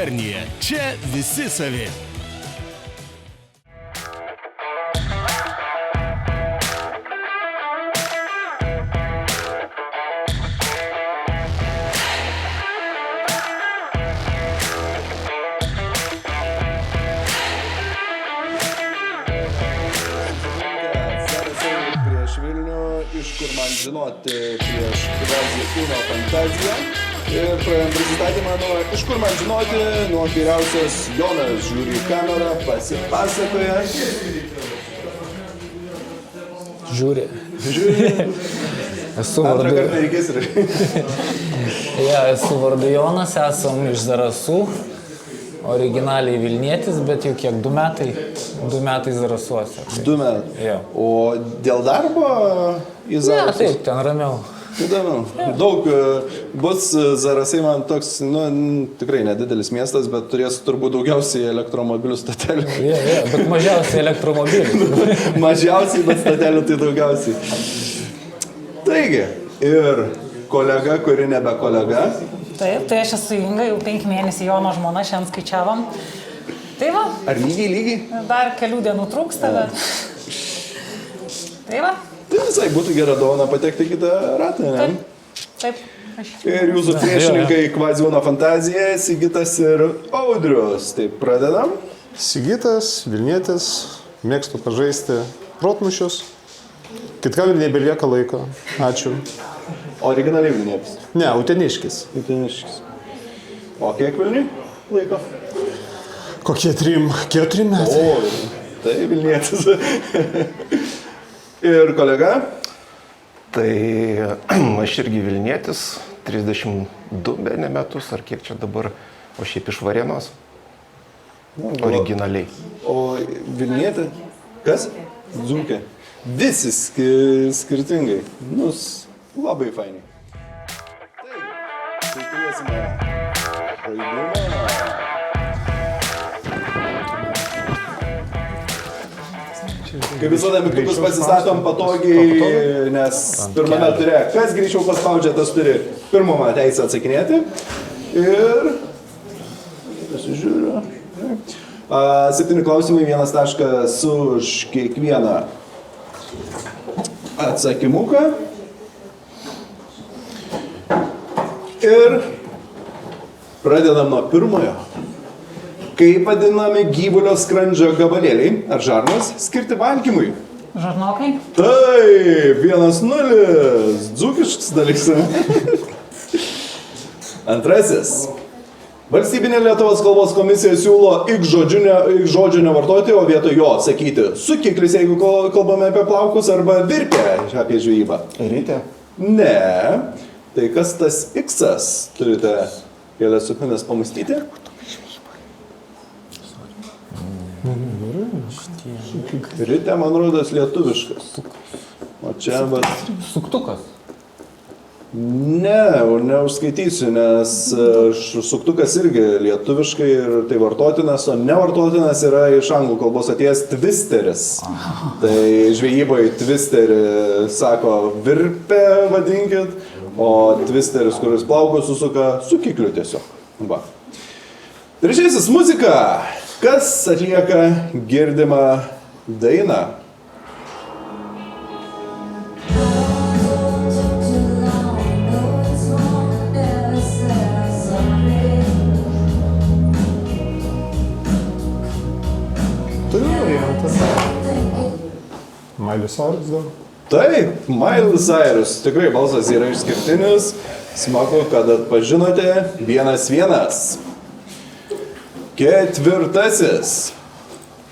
Gubernija. Čia visi savi. Iš kur man žinoti prieš Kvazį kūno fantaziją. Ir pradėjom prisistatymą nuo iš kur man žinoti, nuo geriausios Jonas žiūri į kamerą, pasipasakoja. Žiūri. Esu Antrą vardu. kartą reikės ir... Esu vardu Jonas, esam iš Zarasų. Originaliai Vilnietis, bet jau kiek 2 metai. 2 metai Zarasuose. 2 metai. Jo. O dėl darbo į Ne, Zarasus? taip, ten ramiau. Įdomu. Daug bus Zarasai man toks, tikrai nedidelis miestas, bet turės turbūt daugiausiai elektromobilių statelių. Bet mažiausiai elektromobilių. Mažiausiai, bet statelių tai daugiausiai. Taigi, ir kolega, kuri nebe kolega. Taip, tai aš esu Inga, jau 5 mėnesių Jono žmona, šiandien skaičiavom. Tai va. Ar lygiai? Dar kelių dienų trūksta, bet... Tai va. Tai visai būtų gera dovana patekti į kitą ratą, ne? Taip. Ir jūsų priešininkai Kvaziono fantazija, Sigitas ir Audrius. Tai pradedam. Sigitas, Vilnietis, mėgstu pažaisti protmušius. Kitkam ir nebelieka laiko. Ačiū. Originaliai Vilnietis. Ne, Uteniškis. Uteniškis. O kiek Vilniui laiko? Kokie 3-4 metai? O, tai Vilnietis. Ir kolega? Tai aš irgi Vilnietis, 32 bene metus, ar kiek čia dabar, o šiaip iš Varėnos. Originaliai. O Vilnietė? Kas? Dzūkė. Visi skirtingai. Labai fainai. Tai turėsime žaidimą. Kaip visada mygtukus pasistatom patogiai, nes pirmame ture, kas greičiau paspaudžia, tas turi pirmumą teisę atsakinėti. Ir... pasižiūriu. 7 klausimai, 1 taškas už kiekvieną atsakymuką. Ir pradedam nuo pirmojo. Kaip vadinami gyvulio skrandžio gabalėliai ar žarnos skirti valgymui? Žarnokai. Taip, 1-0. Dzūkiškas dalykas. Antrasis. Valstybinė Lietuvos kalbos komisija siūlo ik žodžio nevartoti, o vietoj jo sakyti sukiklis, jeigu kalbame apie plaukus, arba virpę apie žvejybą. Ryte? Ne. Tai kas tas iksas? Turite kelias sekundės pamastyti? Ryte, man rodos, lietuviškas. O čia, bet... Suktukas. Ne, neužskaitysiu, nes suktukas irgi lietuviškai ir tai vartotinas, o nevartotinas yra iš anglų kalbos atėjęs twisteris. Tai žvejybai twisterį sako virpę vadinkit, o twisteris, kuris plaukus susuka, sukikliu tiesiog. Va. Trečiasis muzika. Kas atlieka girdimą dainą? Miley Cyrus gal? Taip, Miley Cyrus. Tikrai balsas yra išskirtinis. Smagu, kad atpažinote. 1-1. Ketvirtasis.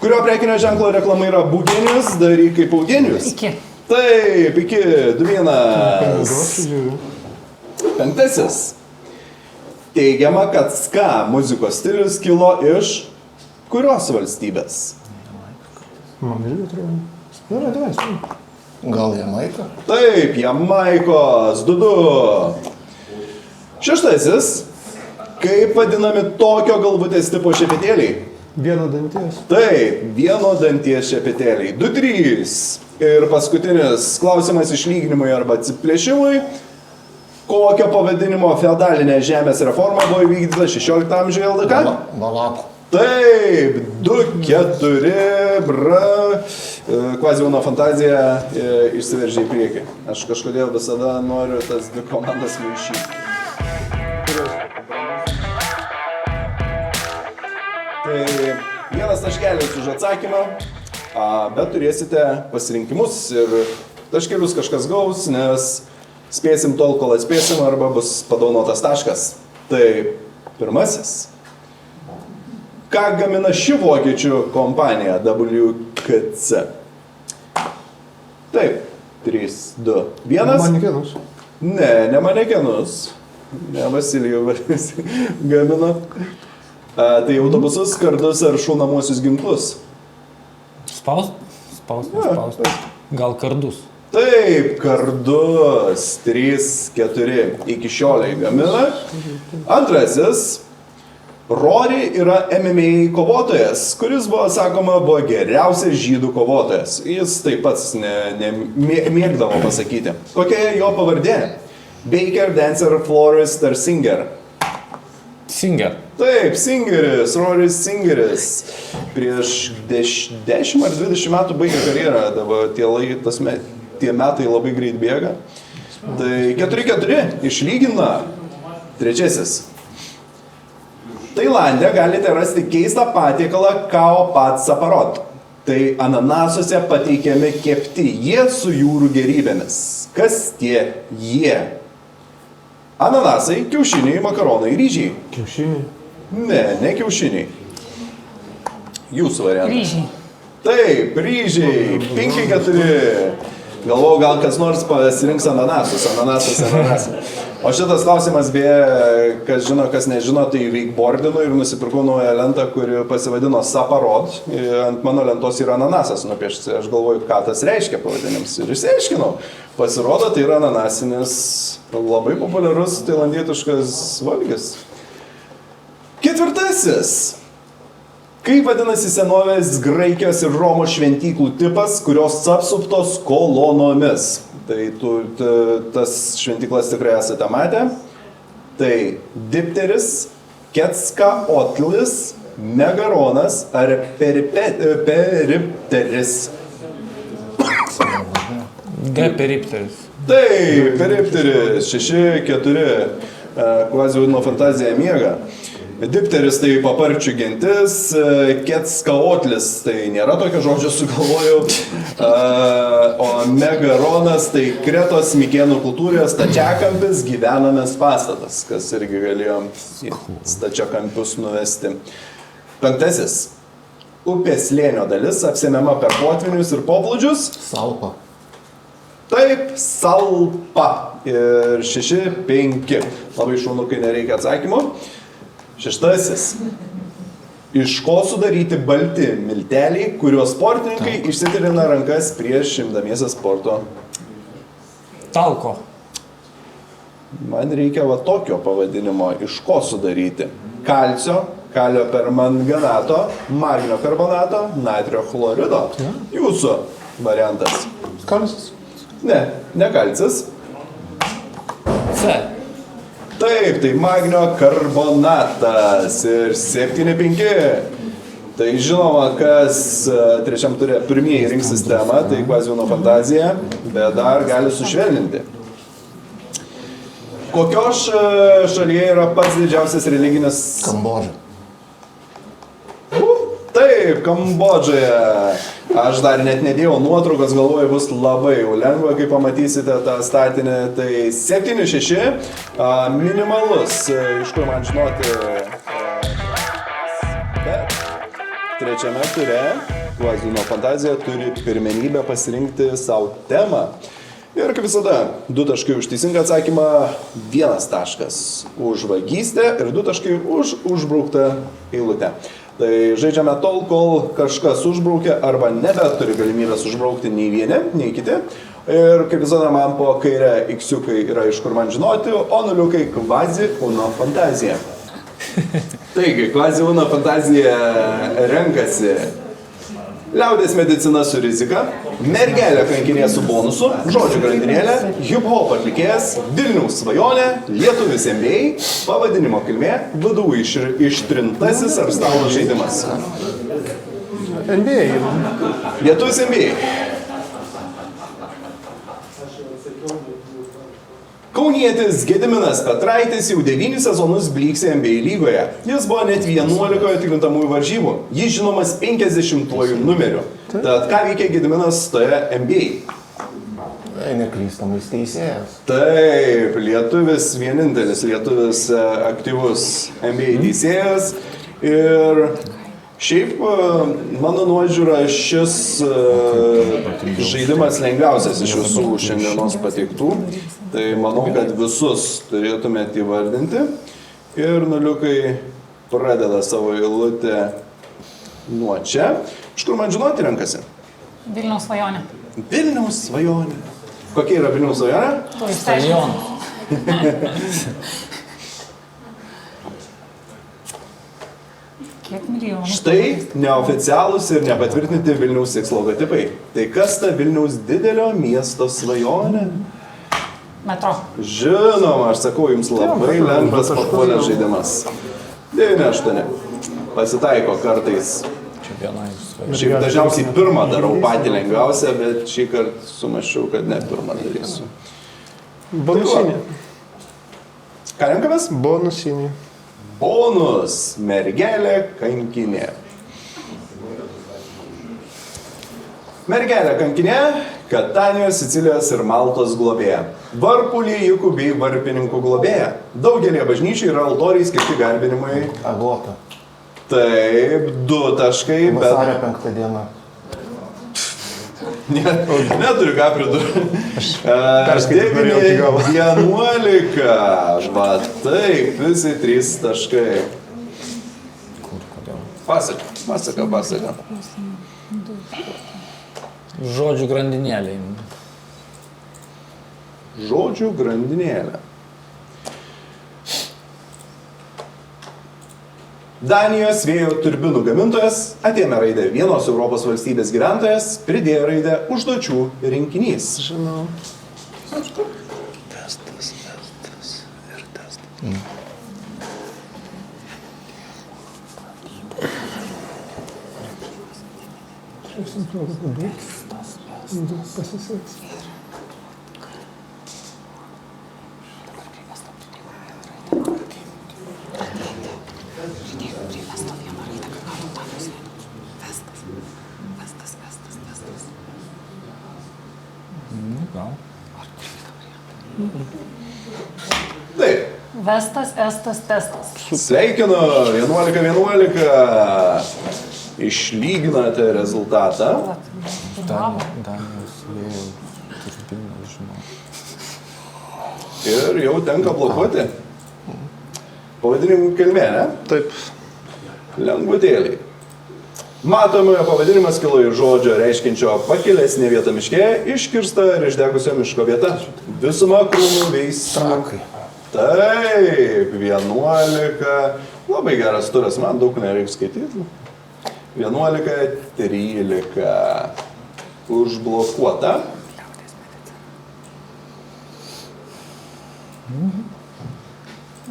Kurio prekinio ženklo reklama yra Bugenijus, daryk kaip Eugenijus? Iki. Taip, iki 2-1. Penktasis. Teigiama, kad ska muzikos stilius kilo iš kurios valstybės? Man irgi atrodo. Davai. Gal Jamaika? Taip, Jamaikos, 2-2. Šeštasis. Kaip vadinami tokio galvutės tipo šepetėliai? Vieno danties. Taip, vieno danties šepetėliai. 2-3. Ir paskutinis klausimas išlyginimui arba atsiplėšimui. Kokio pavadinimo feodalinė žemės reforma buvo įvykdyta 16 amžiuje LDK? Valapų. Taip, 2-4, Kvaziūno fantazija išsiveržė į priekį. Aš kažkodėl visada noriu tas dvi komandas maišyti. Tai vienas taškelis už atsakymą, bet turėsite pasirinkimus ir taškelius kažkas gaus, nes spėsim tol, kol atspėsim, arba bus padaunotas taškas. Tai pirmasis. Ką gamina ši vokiečių kompanija WKC? Taip, 3, 2, 1. Manekenus. Ne manekenus. Ne Vasilijų gamina. Tai autobusus, kardus ar šaunamosius ginklus. Spaust. Gal kardus. Taip, kardus. 3, 4. Iki šioliai gamina. Antrasis. Rory yra MMA kovotojas, kuris buvo, sakoma, buvo geriausias žydų kovotojas. Jis taip pats mėgdavo pasakyti. Kokia jo pavardė? Baker, Dancer, Florist ar Singer? Singer. Taip, Singeris, Rory Singeris. Prieš 10 ar 20 metų baigė karjerą, dabar tie metai labai greit bėga. Tai 4-4 išlygina. Trečiasis. Tailande galite rasti keistą patiekalą kao pat saparot. Tai ananasuose pateikiami kepti jie su jūrų gerybėmis. Kas tie jie? Ananasai, kiaušiniai, makaronai, ryžiai. Kiaušiniai. Ne kiaušiniai. Jūsų variantas. Ryžiai. Taip, ryžiai. 5-4. Galvojau, gal kas nors pasirinks ananasus. Ananasas. O šitas klausimas, beje, kas žino, kas nežino, tai veikbordinu ir nusipirkau naują lentą, kuri pasivadino Saparot. Ant mano lentos yra ananasas nupiešti. Aš galvoju, ką tas reiškia pavadinimas. Ir išsiaiškinau. Pasirodo, tai yra ananasinis, labai populiarus tailandietiškas valgis. Ketvirtasis. Kaip vadinasi senovės Graikijos ir Romos šventyklų tipas, kurios apsuptos kolonomis? Tai tas šventyklas tikrai esate matę. Tai dipteris, ketskaotlis, megaronas ar peripteris. Peripteris. Taip, peripteris, 6-4, Kvaziūno fantazija miega. Dipteris tai paparčių gentis, ketskaotlis tai nėra tokio žodžio sugalvojau, o megaronas tai Kretos Mikėnų kultūrijos stačiakampis gyvenamas pastatas, kas irgi galėjom stačiakampius nuvesti. Penktasis. Upės slėnio dalis apsemiama per potvinius ir poplūdžius. Salpa. Taip, salpa. Ir 6-5. Labai šaunu, kai nereikia atsakymų. Šeštasis. Iš ko sudaryti balti milteliai, kuriuos sportininkai išsitrina rankas prieš imdamiesi sporto? Talko. Man reikia va tokio pavadinimo. Iš ko sudaryti? Kalcio, kalio permanganato, magnio karbonato, natrio chlorido. Jūsų variantas. Kalcis. Ne kalcis. C. Taip, tai magnio karbonatas ir 7-5. Tai žinoma, kas trečiam turė pirmieji rinks sistemą, tai Kvaziūno fantazija, bet dar gali sušvelninti. Kokios šalyje yra pats didžiausias religinis... Kambodža. Taip, Kambodžoje. Aš dar net nedėjau nuotraukos, galvoju, bus labai jau lengva, kai pamatysite tą statinį. Tai 7-6, minimalus, iš kur man žinoti. Bet trečiame ture Kvaziūno fantazija turi pirmenybę pasirinkti savo temą. Ir kaip visada, 2 taškai už teisingą atsakymą, 1 taškas už vagystę ir 2 taškai už užbrauktą eilutę. Tai žaidžiame tol, kol kažkas užbraukia arba nebeturi galimybės užbraukti nei vieni, nei kiti. Ir kaip visada man po kairę iksiukai yra iš kur man žinoti, o nuliukai Kvaziūno fantazija. Taigi, Kvaziūno fantazija renkasi Liaudės medicina su rizika, mergelė kankinė su bonusu, žodžių grandinėlė, hip-hop atlikėjas, Vilniaus svajonė, lietuvis MBA, pavadinimo kilmė, VDU ištrintasis ar stalo žaidimas. NBA. Lietuvis MBA. Kaunietis Gediminas Petraitis jau 9 sezonus blyksi NBA lygoje. Jis buvo net 11 tikrintamųjų varžybų. Jis žinomas 50-uoju numeriu. Tad ką veikia Gediminas toje NBA? Neklystamas teisėjas. Taip, lietuvis, vienintelis lietuvis aktyvus NBA teisėjas. Ir šiaip, mano nuožiūra, šis žaidimas lengviausias iš visų šiandienos pateiktų. Tai manau, kad visus turėtumėte įvardinti. Ir nuliukai pradeda savo eilutę nuo čia. Iš kur man žinoti renkasi? Vilniaus svajonė. Vilniaus svajonė. Kokia yra Vilniaus svajonė? Tu išsiaiškini. Kiek milijonų? Štai neoficialūs ir nepatvirtinti Vilniaus X logotipai. Tai kas ta Vilniaus didelio miesto svajonė? Metro. Žinoma, aš sakau, jums labai lengvas papuolės žaidimas. 9-8. Pasitaiko kartais. Čia viena iš Šiaip dažniausiai pirmą darau patį lengviausią, bet šį kartą sumašiau, kad ne pirmą darysiu. Bonusinė. Ką renkamės? Bonusinė. Bonus. Mergelė kankinė. Mergelė kankinė, Katanijos, Sicilijos ir Maltos globėja. Varpų liejikų bei varpininkų globėja. Daugelį bažnyčių yra altoriai skirti garbinimui. Agota. Taip, 2 taškai, bet... Vasario 5 diena. Neturiu ką pridurti. Perskaityt norėjau iki galo. 11. Va taip, visi 3 taškai. Pasaka. žodžių grandinėlė. Žodžių grandinėlė. Danijos vėjo turbinų gamintojas atėmė raidę vienos Europos valstybės gyventojas, pridėjo raidę užduočių rinkinys. Žinau. Testas ir testas. Pasiseks. Taip. Vestas, estas, testas. Sveikinu, 11-11. Išlyginate rezultatą. Danijos vėjo turbinų, žinau. Ir jau tenka blokuoti. Pavadinimų kilmė, ne? Taip. Lengvutėliai. Matomojo pavadinimas kilo iš žodžio reiškinčio pakilesnė vieta miške, iškirsta ir išdegusio miško vieta. Visuma krūmų veislių. Taip, 11. Labai geras turas, man daug nereikia skaityti. 11-13. Užblokuota.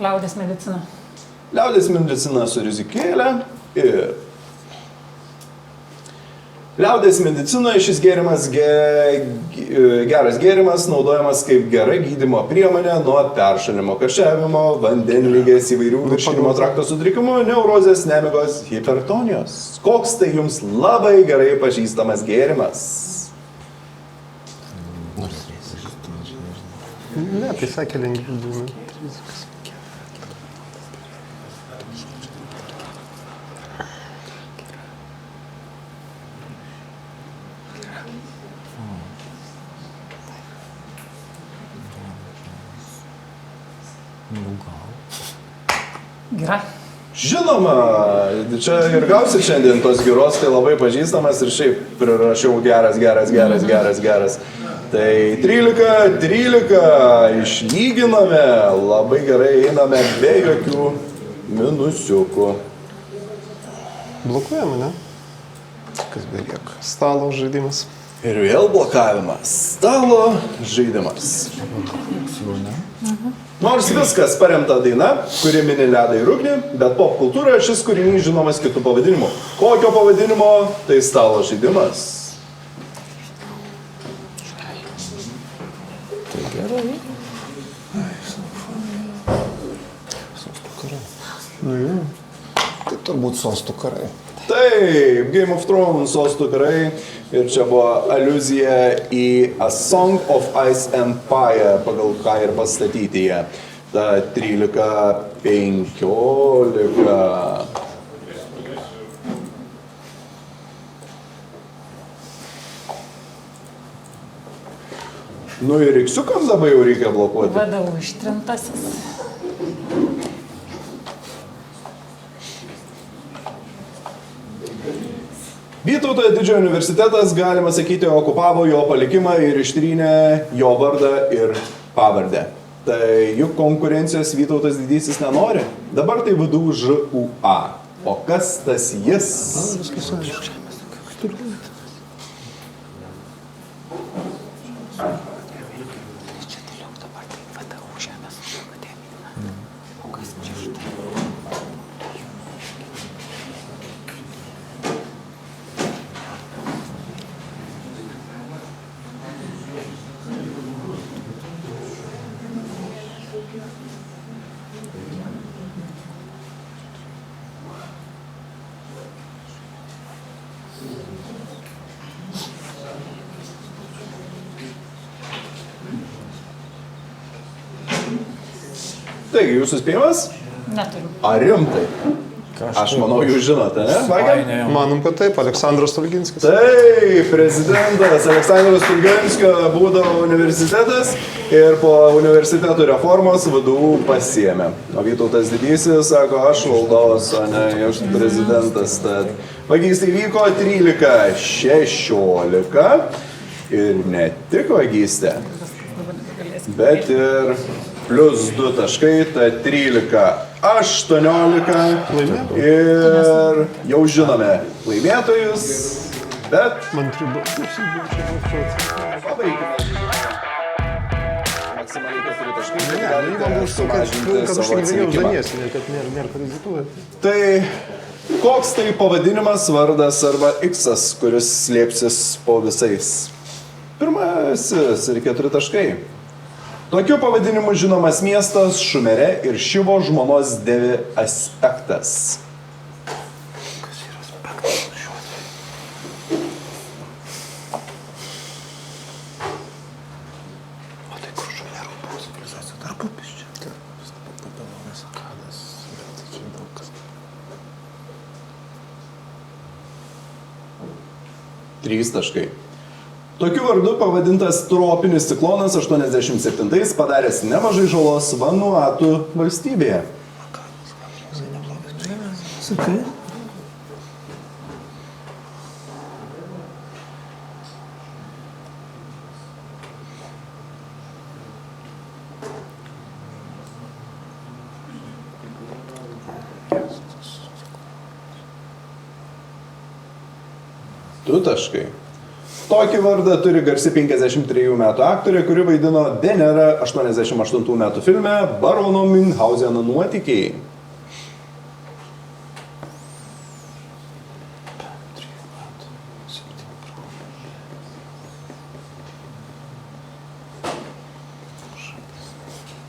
Liaudės medicina. Liaudės medicina su rizikėlė ir liaudės medicinoje šis gėrimas geras gėrimas naudojamas kaip gera gydymo priemonė nuo peršalimo, karščiavimo, vandenligės, įvairių virškinimo trakto sutrikimų, neurozės, nemigos, hipertonijos. Koks tai jums labai gerai pažįstamas gėrimas? Ne, tai sakė lengviau. Gira. Žinoma, čia ir gausit šiandien tos giros, tai labai pažįstamas ir šiaip prirašiau geras. Tai 13-13 išlyginame, labai gerai einame be jokių minusiukų. Blokuojama, ne? Kas belieka? Stalo žaidimas. Ir vėl blokavimas. Stalo žaidimas. Nors viskas paremta daina, kuri mini ledą ir ugnį, bet pop kultūroje šis kūrinys žinomas kitų pavadinimų. Kokio pavadinimo? Tai stalo žaidimas. Tai gerai. Tai turbūt sostų karai. Taip, Game of Thrones sostų karai. Ir čia buvo aliuzija į A Song of Ice and Fire, pagal ką ir pastatyti jie. Ta 13-15. Nu ir iksiukams dabar jau reikia blokuoti. VDU ištrintasis. Vytauto didžiojo universitetas, galima sakyti, okupavo jo palikimą ir ištrynė jo vardą ir pavardę. Tai juk konkurencijos Vytautas didysis nenori. Dabar tai VDU ŽUA. O kas tas jis? Viskas aišku. Taigi, jūsų spėjimas? Neturiu. Ar rimtai? Aš manau, jūs žinote, ne? Vagiam? Manom, kad taip, Aleksandras Stulginskis. Taip, prezidentas Aleksandras Stulginskio būdavo universitetas ir po universitetų reformos VDU pasiėmė. O Vytautas didysis sako, aš valdovas, o ne aš prezidentas. Tad vagystė vyko 13-16 ir ne tik vagystė, bet ir plus 2 taškai, tai 13-18 ir jau žinome laimėtojus, bet Man tribo. pabaigime. Maksimaliai 4 taškai, tai Man galite buvo su, kad sumažinti aš savo tik vėliau atsilikimą. daniesi, kad nėra ką rizikuoti. Tai koks tai pavadinimas, vardas arba X, kuris slėpsis po visais? Pirmasis ir 4 taškai. Tokiu pavadinimu žinomas miestas Šumere ir Šivo žmonos Devi aspektas. Kas yra aspektas šiuo? O tai kur Šumerų buvo civilizacija? Dar pupis čia. Papildomas akadas, bet čia daug kas. 3 taškai. Tokiu vardu pavadintas tropinis ciklonas 87-ais padaręs nemažai žalos Vanuatu valstybėje. Sakai? Du taškai. Tokį vardą turi garsi 53 metų aktorė, kuri vaidino Denerą 88 metų filme Barono Münchhauseno nuotykiai.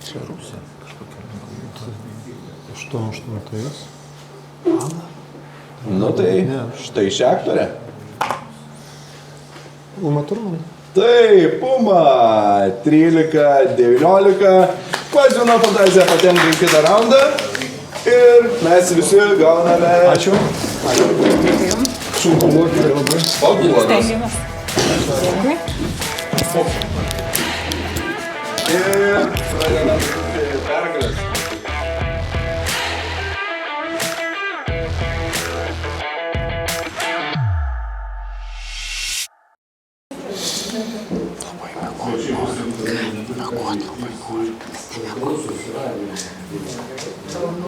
Čia Rusija kažkokia. 88. Nu tai štai šią aktorę. Uma Turman. Taip, Puma 13-19. Kvazino fantazija patenka į kitą raundą. Ir mes visi gauname... Ačiū. Sunku buvo tikrai labai. Paguodas. Stengiamės. Ir pradedam.